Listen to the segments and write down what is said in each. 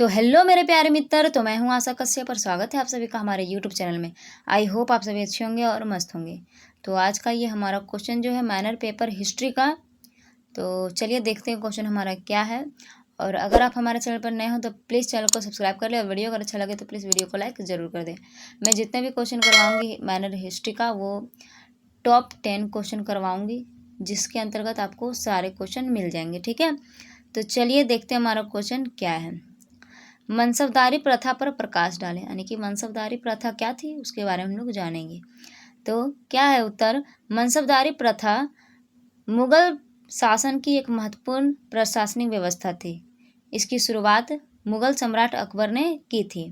तो हेलो मेरे प्यारे मित्र, तो मैं हूं आशा कश्यप पर स्वागत है आप सभी का हमारे यूट्यूब चैनल में। आई होप आप सभी अच्छे होंगे और मस्त होंगे। तो आज का ये हमारा क्वेश्चन जो है माइनर पेपर हिस्ट्री का। तो चलिए देखते हैं क्वेश्चन हमारा क्या है। और अगर आप हमारे चैनल पर नए हो तो प्लीज़ चैनल को सब्सक्राइब कर ले और वीडियो अगर अच्छा लगे तो प्लीज़ वीडियो को लाइक ज़रूर कर दें। मैं जितने भी क्वेश्चन करवाऊँगी माइनर हिस्ट्री का वो टॉप 10 क्वेश्चन करवाऊँगी, जिसके अंतर्गत आपको सारे क्वेश्चन मिल जाएंगे। ठीक है, तो चलिए देखते हैं हमारा क्वेश्चन क्या है। मनसबदारी प्रथा पर प्रकाश डालें, यानी कि मनसबदारी प्रथा क्या थी उसके बारे में हम लोग जानेंगे। तो क्या है उत्तर? मनसबदारी प्रथा मुगल शासन की एक महत्वपूर्ण प्रशासनिक व्यवस्था थी। इसकी शुरुआत मुगल सम्राट अकबर ने की थी।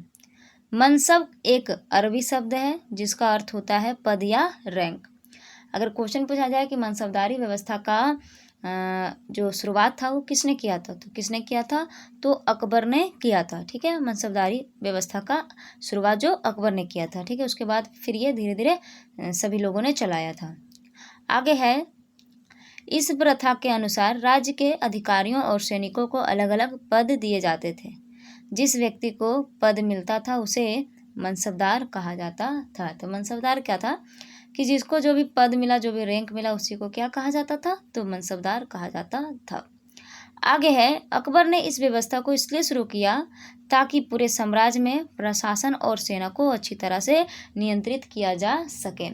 मनसब एक अरबी शब्द है जिसका अर्थ होता है पद या रैंक। अगर क्वेश्चन पूछा जाए कि मनसबदारी व्यवस्था का जो शुरुआत था वो किसने किया था, तो किसने किया था? तो अकबर ने किया था। ठीक है, मनसबदारी व्यवस्था का शुरुआत जो अकबर ने किया था। ठीक है, उसके बाद फिर ये धीरे धीरे सभी लोगों ने चलाया था। आगे है, इस प्रथा के अनुसार राज्य के अधिकारियों और सैनिकों को अलग अलग पद दिए जाते थे। जिस व्यक्ति को पद मिलता था उसे मनसबदार कहा जाता था। तो मनसबदार क्या था कि जिसको जो भी पद मिला, जो भी रैंक मिला, उसी को क्या कहा जाता था? तो मनसबदार कहा जाता था। आगे है, अकबर ने इस व्यवस्था को इसलिए शुरू किया ताकि पूरे साम्राज्य में प्रशासन और सेना को अच्छी तरह से नियंत्रित किया जा सके।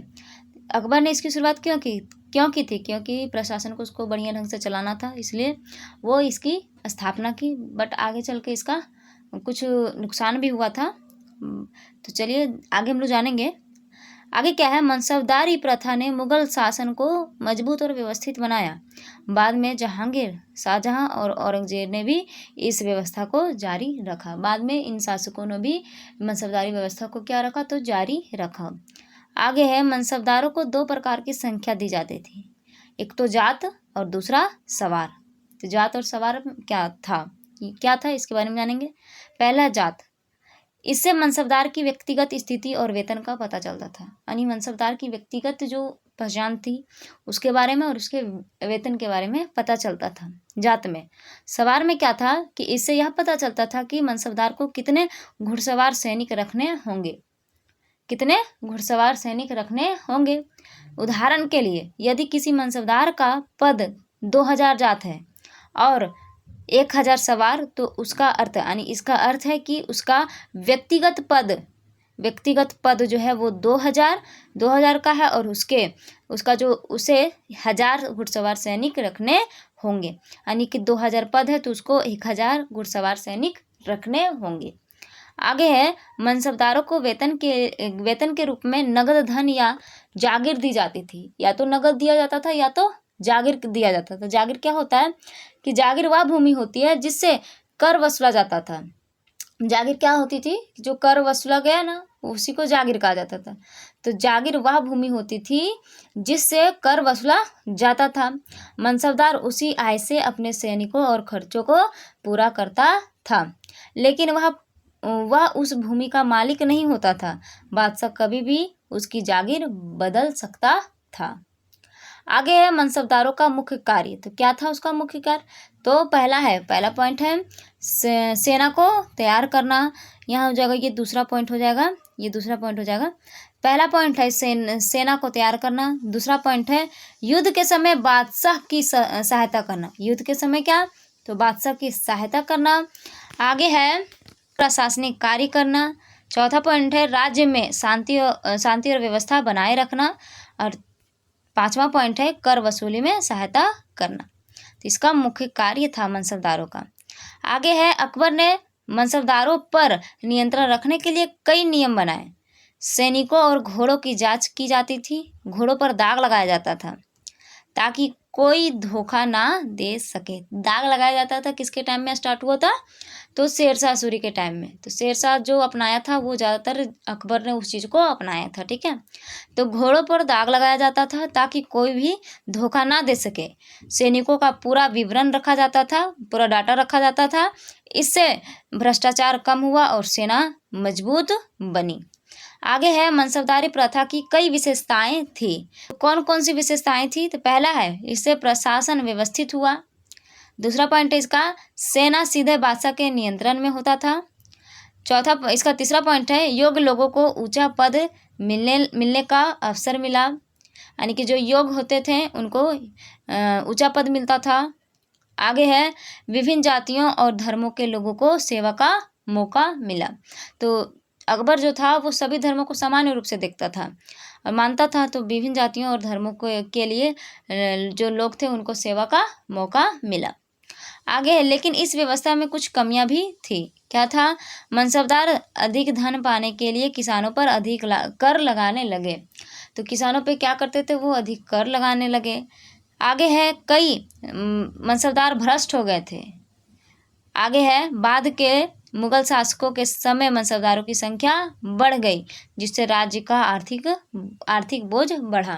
अकबर ने इसकी शुरुआत क्यों की थी? क्योंकि प्रशासन को उसको बढ़िया ढंग से चलाना था, इसलिए वो इसकी स्थापना की। बट आगे चल के इसका कुछ नुकसान भी हुआ था। तो चलिए आगे हम लोग जानेंगे। आगे क्या है, मनसबदारी प्रथा ने मुगल शासन को मजबूत और व्यवस्थित बनाया। बाद में जहांगीर, शाहजहां और औरंगजेब ने भी इस व्यवस्था को जारी रखा। बाद में इन शासकों ने भी मनसबदारी व्यवस्था को क्या रखा? तो जारी रखा। आगे है, मनसबदारों को 2 प्रकार की संख्या दी जाती थी, एक तो जात और दूसरा सवार। तो जात और सवार क्या था इसके बारे में जानेंगे। पहला जात, इससे मनसबदार की व्यक्तिगत स्थिति और वेतन का पता चलता था, यानी मनसबदार की व्यक्तिगत जो पहचान थी उसके बारे में और उसके वेतन के बारे में पता चलता था जात में। सवार में क्या था कि इससे यह पता चलता था कि मनसबदार को कितने घुड़सवार सैनिक रखने होंगे, कितने घुड़सवार सैनिक रखने होंगे। उदाहरण के लिए, यदि किसी मनसबदार का पद 2000 जात है और 1000 सवार, तो उसका अर्थ, यानी इसका अर्थ है कि उसका व्यक्तिगत पद जो है वो 2000 का है और उसका जो उसे 1000 घुड़सवार सैनिक रखने होंगे, यानी कि 2000 पद है तो उसको 1000 घुड़सवार सैनिक रखने होंगे। आगे है, मनसबदारों को वेतन के रूप में नगद धन या जागीर दी जाती थी। या तो नगद दिया जाता था या तो जागीर दिया जाता था। जागीर क्या होता है कि जागीर वह भूमि होती है जिससे कर वसूला जाता था। जागीर क्या होती थी? जो कर वसूला गया ना, उसी को जागीर कहा जाता था। तो जागीर वह भूमि होती थी जिससे कर वसूला जाता था। मनसबदार उसी आय से अपने सैनिकों और खर्चों को पूरा करता था, लेकिन वह उस भूमि का मालिक नहीं होता था। बादशाह कभी भी उसकी जागीर बदल सकता था। आगे है, मनसबदारों का मुख्य कार्य। तो क्या था उसका मुख्य कार्य? तो पहला पॉइंट है सेना को तैयार करना। यहाँ हो जाएगा, ये दूसरा पॉइंट हो जाएगा। पहला पॉइंट है सेना को तैयार करना। दूसरा पॉइंट है युद्ध के समय बादशाह की सहायता करना। युद्ध के समय क्या? तो बादशाह की सहायता करना। आगे है प्रशासनिक कार्य करना। चौथा पॉइंट है राज्य में शांति और व्यवस्था बनाए रखना। और 5वां पॉइंट है कर वसूली में सहायता करना। तो इसका मुख्य कार्य था मनसबदारों का। आगे है, अकबर ने मनसबदारों पर नियंत्रण रखने के लिए कई नियम बनाए। सैनिकों और घोड़ों की जांच की जाती थी। घोड़ों पर दाग लगाया जाता था ताकि कोई धोखा ना दे सके। दाग लगाया जाता था किसके टाइम में स्टार्ट हुआ था? तो शेरशाह सूरी के टाइम में। तो शेरशाह जो अपनाया था वो ज़्यादातर अकबर ने उस चीज़ को अपनाया था। ठीक है, तो घोड़ों पर दाग लगाया जाता था ताकि कोई भी धोखा ना दे सके। सैनिकों का पूरा विवरण रखा जाता था, पूरा डाटा रखा जाता था। इससे भ्रष्टाचार कम हुआ और सेना मजबूत बनी। आगे है, मनसबदारी प्रथा की कई विशेषताएं थी। कौन कौन सी विशेषताएं थी? तो पहला है, इससे प्रशासन व्यवस्थित हुआ। दूसरा पॉइंट है इसका, सेना सीधे बादशाह के नियंत्रण में होता था। चौथा, इसका तीसरा पॉइंट है, योग्य लोगों को ऊंचा पद मिलने का अवसर मिला, यानी कि जो योग्य होते थे उनको ऊंचा पद मिलता था। आगे है, विभिन्न जातियों और धर्मों के लोगों को सेवा का मौका मिला। तो अकबर जो था वो सभी धर्मों को सामान्य रूप से देखता था और मानता था, तो विभिन्न जातियों और धर्मों के लिए जो लोग थे उनको सेवा का मौका मिला। आगे है, लेकिन इस व्यवस्था में कुछ कमियां भी थी। क्या था? मनसबदार अधिक धन पाने के लिए किसानों पर अधिक कर लगाने लगे। तो किसानों पे क्या करते थे? वो अधिक कर लगाने लगे। आगे है, कई मनसबदार भ्रष्ट हो गए थे। आगे है, बाद के मुगल शासकों के समय मनसबदारों की संख्या बढ़ गई, जिससे राज्य का आर्थिक बोझ बढ़ा।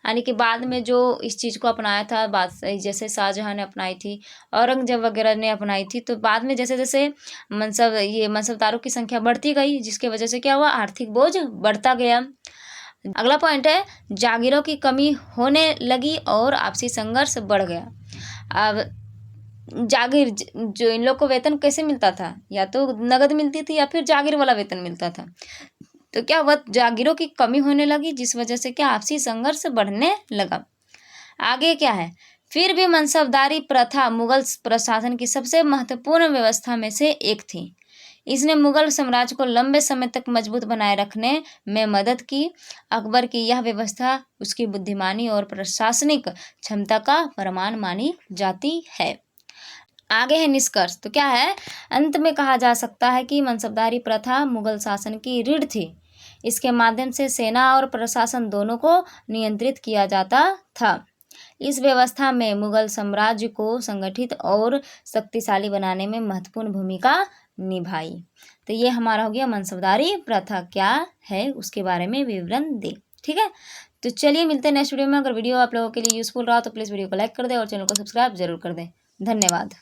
यानी कि बाद में जो इस चीज़ को अपनाया था, जैसे शाहजहां ने अपनाई थी, औरंगजेब वगैरह ने अपनाई थी, तो बाद में जैसे जैसे मनसबदारों की संख्या बढ़ती गई, जिसके वजह से क्या हुआ? आर्थिक बोझ बढ़ता गया। अगला पॉइंट है, जागीरों की कमी होने लगी और आपसी संघर्ष बढ़ गया। अब जागीर, जो इन लोग को वेतन कैसे मिलता था? या तो नगद मिलती थी या फिर जागीर वाला वेतन मिलता था। तो क्या हुआ? जागीरों की कमी होने लगी, जिस वजह से क्या? आपसी संघर्ष बढ़ने लगा। आगे क्या है, फिर भी मनसबदारी प्रथा मुगल प्रशासन की सबसे महत्वपूर्ण व्यवस्था में से एक थी। इसने मुगल साम्राज्य को लंबे समय तक मजबूत बनाए रखने में मदद की। अकबर की यह व्यवस्था उसकी बुद्धिमानी और प्रशासनिक क्षमता का प्रमाण मानी जाती है। आगे है निष्कर्ष। तो क्या है? अंत में कहा जा सकता है कि मनसबदारी प्रथा मुगल शासन की रीढ़ थी। इसके माध्यम से सेना और प्रशासन दोनों को नियंत्रित किया जाता था। इस व्यवस्था में मुगल साम्राज्य को संगठित और शक्तिशाली बनाने में महत्वपूर्ण भूमिका निभाई। तो ये हमारा हो गया मनसबदारी प्रथा क्या है उसके बारे में विवरण दे। ठीक है, तो चलिए मिलते हैं नेक्स्ट वीडियो में। अगर वीडियो आप लोगों के लिए यूजफुल रहा तो प्लीज़ वीडियो को लाइक कर दें और चैनल को सब्सक्राइब जरूर कर दें। धन्यवाद।